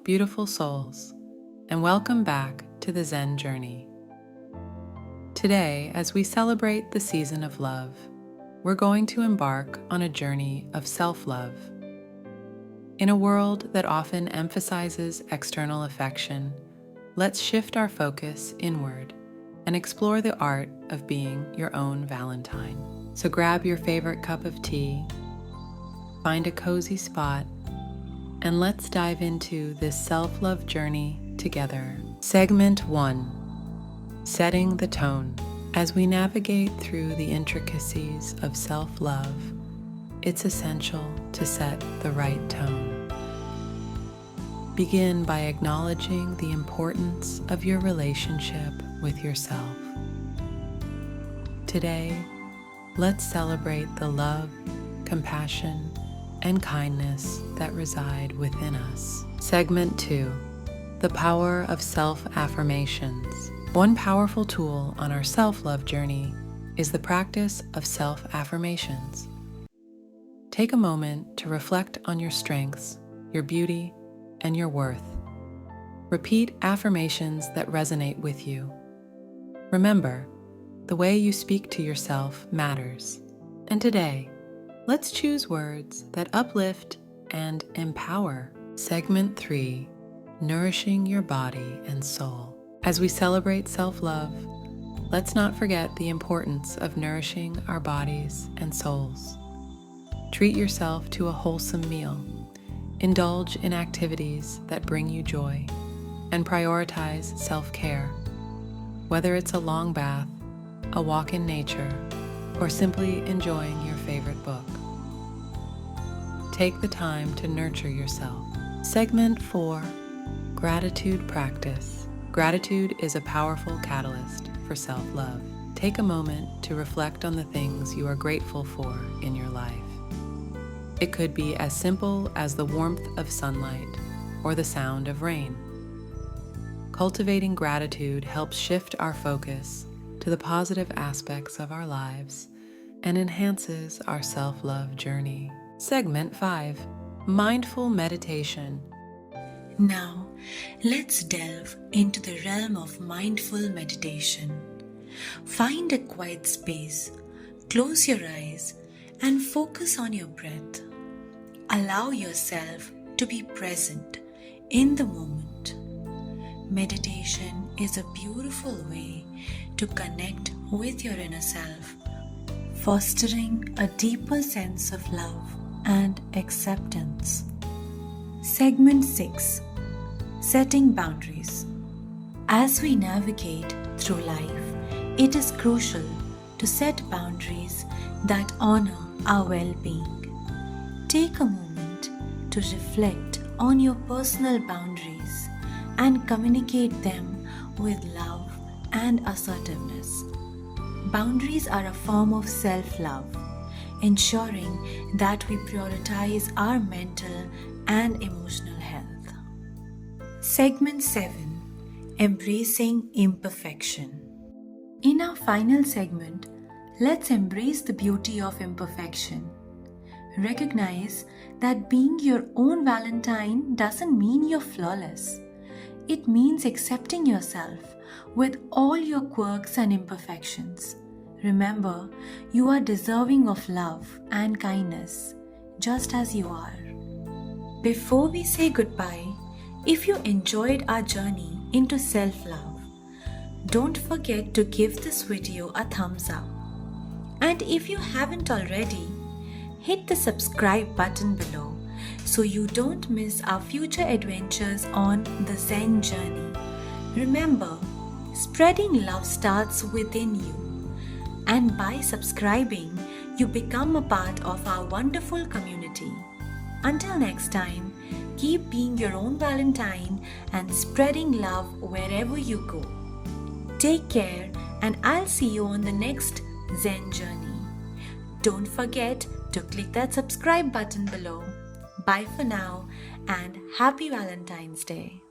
beautiful souls, and welcome back to the Zen Journey. Today, as we celebrate the season of love, we're going to embark on a journey of self-love. In a world that often emphasizes external affection, let's shift our focus inward and explore the art of being your own Valentine. So grab your favorite cup of tea, find a cozy spot, and let's dive into this self-love journey together. Segment 1, Setting the Tone. As we navigate through the intricacies of self-love, it's essential to set the right tone. Begin by acknowledging the importance of your relationship with yourself. Today, let's celebrate the love, compassion, and kindness that reside within us. Segment 2, The Power of Self-Affirmations. One powerful tool on our self-love journey is the practice of self-affirmations. Take a moment to reflect on your strengths, your beauty, and your worth. Repeat affirmations that resonate with you. Remember, the way you speak to yourself matters. And today, let's choose words that uplift and empower. Segment 3, Nourishing your body and soul. As we celebrate self-love, let's not forget the importance of nourishing our bodies and souls. Treat yourself to a wholesome meal. Indulge in activities that bring you joy, and prioritize self-care. Whether it's a long bath, a walk in nature, or simply enjoying your favorite book. Take the time to nurture yourself. Segment 4, Gratitude Practice. Gratitude is a powerful catalyst for self-love. Take a moment to reflect on the things you are grateful for in your life. It could be as simple as the warmth of sunlight or the sound of rain. Cultivating gratitude helps shift our focus to the positive aspects of our lives and enhances our self-love journey. Segment 5, Mindful Meditation. Now, let's delve into the realm of mindful meditation. Find a quiet space, close your eyes, and focus on your breath. Allow yourself to be present in the moment. Meditation is a beautiful way to connect with your inner self, fostering a deeper sense of love and acceptance. Segment 6, Setting Boundaries. As we navigate through life, it is crucial to set boundaries that honor our well-being. Take a moment to reflect on your personal boundaries and communicate them with love and assertiveness. Boundaries are a form of self-love, ensuring that we prioritize our mental and emotional health. Segment 7, Embracing Imperfection. In our final segment, let's embrace the beauty of imperfection. Recognize that being your own Valentine doesn't mean you're flawless. It means accepting yourself with all your quirks and imperfections. Remember, you are deserving of love and kindness, just as you are. Before we say goodbye, if you enjoyed our journey into self-love, don't forget to give this video a thumbs up. And if you haven't already, hit the subscribe button below so you don't miss our future adventures on the Zen Journey. Remember, spreading love starts within you, and by subscribing, you become a part of our wonderful community. Until next time, keep being your own Valentine and spreading love wherever you go. Take care, and I'll see you on the next Zen Journey. Don't forget to click that subscribe button below. Bye for now, and happy Valentine's Day.